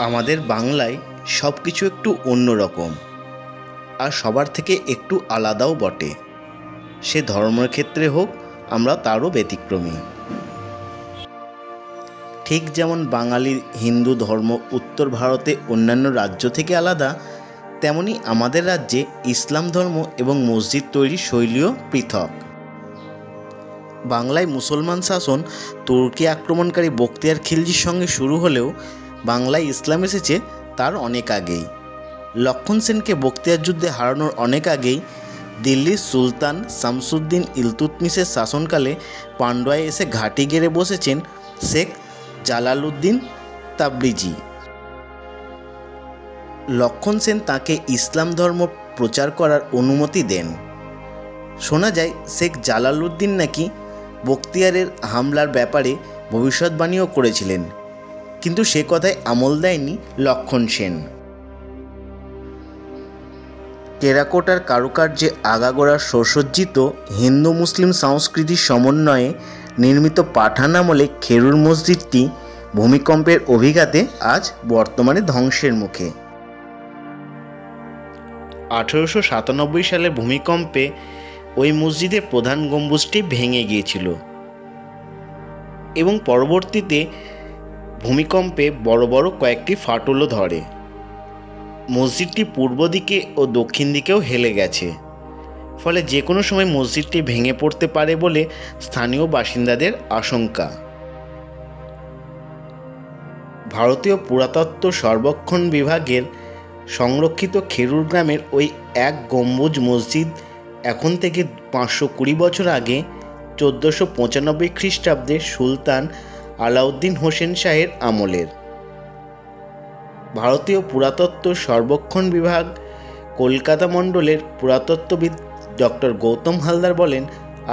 আমাদের বাংলায় সব কিছু একটু অন্যরকম আর সবার থেকে একটু আলাদাও বটে। সে ধর্মের ক্ষেত্রে হোক, আমরা তারও ব্যতিক্রমী। ঠিক যেমন বাঙালির হিন্দু ধর্ম উত্তর ভারতে অন্যান্য রাজ্য থেকে আলাদা, তেমনি আমাদের রাজ্যে ইসলাম ধর্ম এবং মসজিদ তৈরির শৈলীও পৃথক। বাংলায় মুসলমান শাসন তুর্কি আক্রমণকারী বখতিয়ার খিলজির সঙ্গে শুরু হলেও বাংলায় ইসলাম এসেছে তার অনেক আগেই। লক্ষণ সেনকে বখতিয়ার যুদ্ধে হারানোর অনেক আগেই দিল্লির সুলতান শামসুদ্দিন ইলতুৎমিশের শাসনকালে পান্ডুয়ায় এসে ঘাঁটি গেড়ে বসেছেন শেখ জালালউদ্দিন তাবরিজি। লক্ষণ সেন তাঁকে ইসলাম ধর্ম প্রচার করার অনুমতি দেন। শোনা যায় শেখ জালালউদ্দিন নাকি বখতিয়ারের হামলার ব্যাপারে ভবিষ্যৎবাণীও করেছিলেন, কিন্তু সে কথায় আমল দেয়নি লক্ষণ সেন। টেরাকোটার কারুকার্যে আগাগোড়া সুসজ্জিত হিন্দু মুসলিম সংস্কৃতির সমন্বয়ে নির্মিত পাঠান আমলে খেরুর মসজিদটি ভূমিকম্পের অভিঘাতে আজ বর্তমানে ধ্বংসের মুখে। 1897 সালের ভূমিকম্পে ওই মসজিদের প্রধান গম্বুজটি ভেঙে গিয়েছিল এবং পরবর্তীতে ভূমিকম্পে বড় বড় কয়েকটি ফাটলও ধরে। মসজিদটি পূর্ব দিকে ও দক্ষিণ দিকেও হেলে গেছে, ফলে যে কোনো সময় মসজিদটি ভেঙে পড়তে পারে বলে স্থানীয় বাসিন্দাদের আশঙ্কা। ভারতীয় পুরাতত্ত্ব সর্বেক্ষণ বিভাগের সংরক্ষিত খেরুর গ্রামের ওই এক গম্বুজ মসজিদ এখন থেকে 520 বছর আগে 1495 খ্রিস্টাব্দে সুলতান আলাউদ্দিন হোসেন শাহের আমলের। ভারতীয় পুরাতত্ত্ব সর্বেক্ষণ বিভাগ কলকাতা মণ্ডলের পুরাতত্ত্ববিদ ডক্টর গৌতম হালদার বলেন,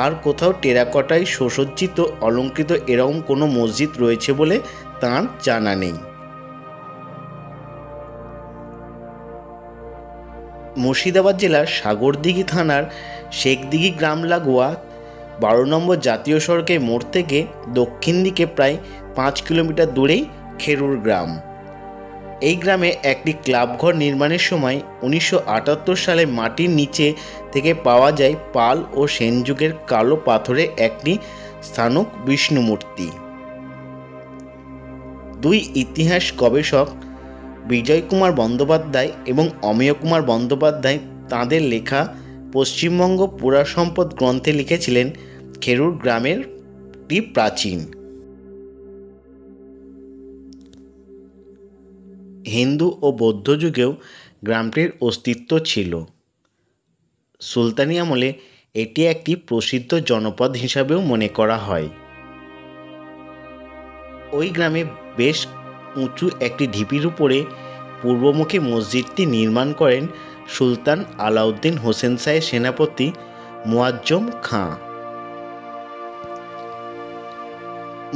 আর কোথাও টেরাকোটায় সুসজ্জিত অলঙ্কৃত এরকম কোনো মসজিদ রয়েছে বলে তাঁর জানা নেই। মুর্শিদাবাদ জেলার সাগরদিঘি থানার শেখদিঘি গ্রাম লাগোয়া 12 নম্বর জাতীয় সড়কের মোড় থেকে দক্ষিণ দিকে প্রায় 5 কিলোমিটার দূরেই খেরুর গ্রাম। এই গ্রামে একটি ক্লাবঘর নির্মাণের সময় 1978 সালে মাটির নিচে থেকে পাওয়া যায় পাল ও সেন যুগের কালো পাথরের একটি স্থানক বিষ্ণু মূর্তি। দুই ইতিহাস গবেষক বিজয় কুমার বন্দ্যোপাধ্যায় এবং অমেয় কুমার বন্দ্যোপাধ্যায় তাঁদের লেখা পশ্চিমবঙ্গ পুরাসম্পদ গ্রন্থে লিখেছিলেন, খেরুর গ্রামেরটি প্রাচীন। হিন্দু ও বৌদ্ধ যুগেও গ্রামটির অস্তিত্ব ছিল। সুলতানি আমলে এটি একটি প্রসিদ্ধ জনপদ হিসাবেও মনে করা হয়। ওই গ্রামে বেশ উঁচু একটি ঢিপির উপরে পূর্বমুখী মসজিদটি নির্মাণ করেন সুলতান আলাউদ্দিন হোসেন শাহের সেনাপতি মুয়াজ্জম খাঁ।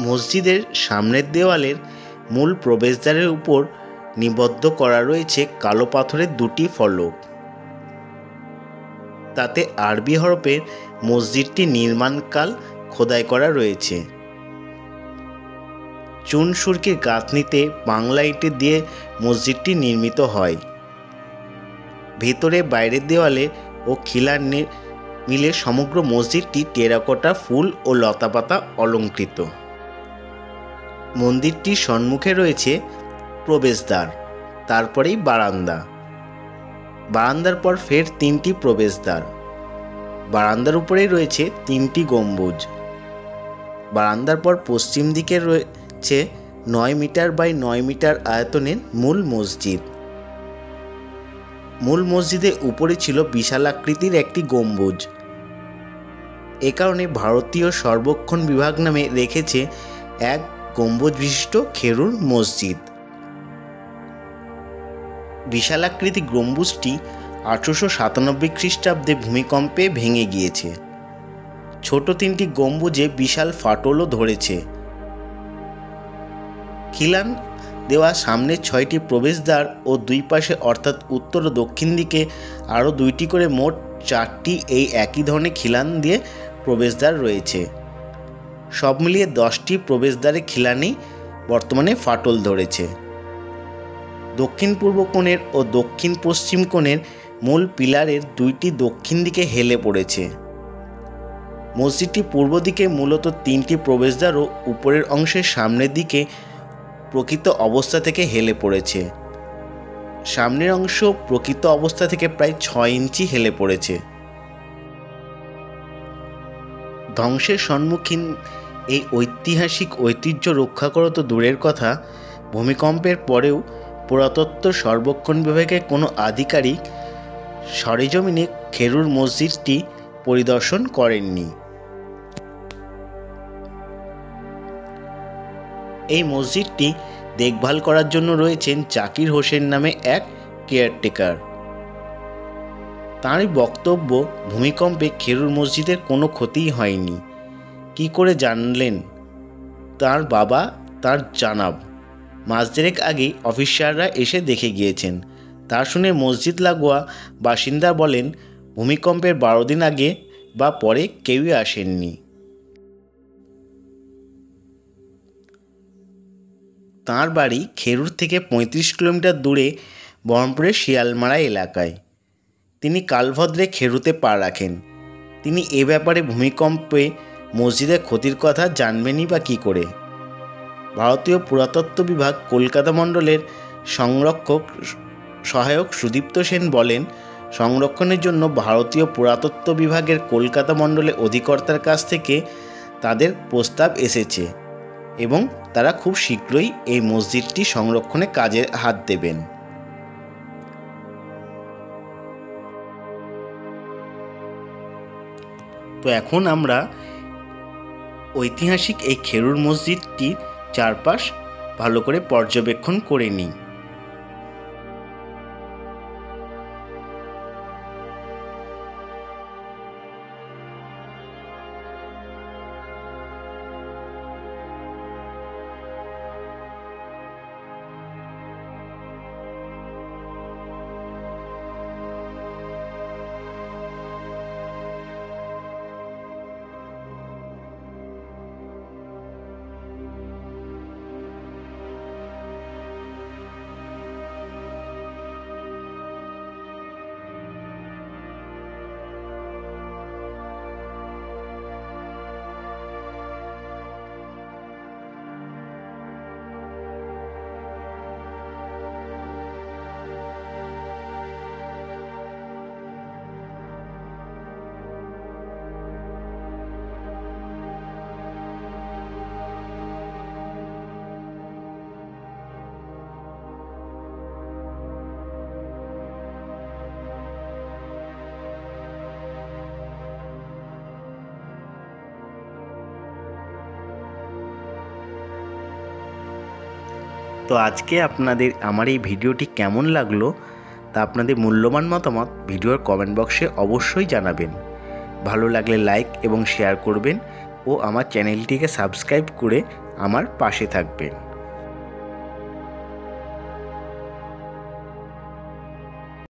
মসজিদের সামনের দেওয়ালের মূল প্রবেশদ্বারের উপর নিবদ্ধ করা রয়েছে কালো পাথরের দুটি ফলক। তাতে আরবি হরফের মসজিদটি নির্মাণকাল খোদাই করা রয়েছে। চুন সুরকির গাঁথনিতে বাংলা ইটে দিয়ে মসজিদটি নির্মিত হয়। ভেতরে বাইরের দেওয়ালে ও খিলান মিলে সমগ্র মসজিদটি টেরাকোটা ফুল ও লতাপাতা অলঙ্কৃত। মন্দিরটির সম্মুখে রয়েছে প্রবেশদ্বার, তারপরেই বারান্দা, বারান্দার পর ফের 3টি প্রবেশদ্বার, বারান্দার উপরেই রয়েছে 3টি গম্বুজ। বারান্দার পর পশ্চিম দিকে রয়েছে 9 মিটার বাই 9 মিটার আয়তনের মূল মসজিদ। মূল মসজিদের উপরে ছিল বিশাল আকৃতির একটি গম্বুজ। এ কারণে ভারতীয় সর্বেক্ষণ বিভাগ নামে রেখেছে এক গম্বুজ বিশিষ্ট খেরুর মসজিদ। বিশাল আকৃতির গম্বুজটি 1897 খ্রিস্টাব্দে ভূমিকম্পে ভেঙে গিয়েছে। ছোট 3টি গম্বুজে বিশাল ফাটলও ধরেছে। খিলান দেওয়া সামনে 6টি প্রবেশদ্বার ও দুই পাশে অর্থাৎ উত্তর ও দক্ষিণ দিকে আরও 2টি করে মোট 4টি এই একই ধরনের খিলান দিয়ে প্রবেশদ্বার রয়েছে। সব মিলিয়ে 10টি প্রবেশদ্বারে খিলানেই বর্তমানে ফাটল ধরেছে। দক্ষিণ পূর্ব কোণের ও দক্ষিণ পশ্চিম কোণের মূল পিলারের দুইটি দক্ষিণ দিকে হেলে পড়েছে। মসজিদটি পূর্ব দিকে মূলত 3টি প্রবেশদ্বার ও উপরের অংশের সামনের দিকে প্রকৃত অবস্থা থেকে হেলে পড়েছে। সামনের অংশ প্রকৃত অবস্থা থেকে প্রায় 6 ইঞ্চি হেলে পড়েছে। ধ্বংসের সম্মুখীন এই ঐতিহাসিক ঐতিহ্য রক্ষা করা তো দূরের কথা, ভূমিকম্পের পরেও পুরাতত্ত্ব সর্বেক্ষণ বিভাগের কোনো আধিকারিক সরেজমিনে খেরুর মসজিদটি পরিদর্শন করেননি। এই মসজিদটি দেখভাল করার জন্য রয়েছেন জাকির হোসেন নামে এক কেয়ারটেকার। তাঁরই বক্তব্য, ভূমিকম্পে খেরুর মসজিদের কোনো ক্ষতিই হয়নি। কি করে জানলেন? তার বাবা তার জানাব মাস দেড়েক আগেই অফিসাররা এসে দেখে গিয়েছেন। তা শুনে মসজিদ লাগোয়া বাসিন্দা বলেন, ভূমিকম্পের 12 দিন আগে বা পরে কেউই আসেননি। তাঁর বাড়ি খেরুর থেকে 35 কিলোমিটার দূরে বহরমপুরের শিয়ালমারা এলাকায়। তিনি কালভদ্রে খেরুতে পা রাখেন। তিনি এ ব্যাপারে ভূমিকম্পে মসজিদের ক্ষতির কথা জানবেনই বা কী করে? ভারতীয় পুরাতত্ত্ব বিভাগ কলকাতা মণ্ডলের সহায়ক সুদীপ্ত সেন বলেন, সংরক্ষণের জন্য ভারতীয় পুরাতত্ত্ব বিভাগের কলকাতা মণ্ডলের অধিকর্তার কাছ থেকে তাদের প্রস্তাব এসেছে এবং তারা খুব শীঘ্রই এই মসজিদটি সংরক্ষণে কাজে হাত দেবেন। তো এখন আমরা ঐতিহাসিক এই খেরুর মসজিদটির চারপাশ ভালো করে পর্যবেক্ষণ করে নিই। তো আজকে আপনাদের আমার এই ভিডিওটি কেমন লাগলো তা আপনাদের মূল্যবান মতামত ভিডিওর কমেন্ট বক্সে অবশ্যই জানাবেন। ভালো লাগলে লাইক এবং শেয়ার করবেন ও আমার চ্যানেলটিকে সাবস্ক্রাইব করে আমার পাশে থাকবেন।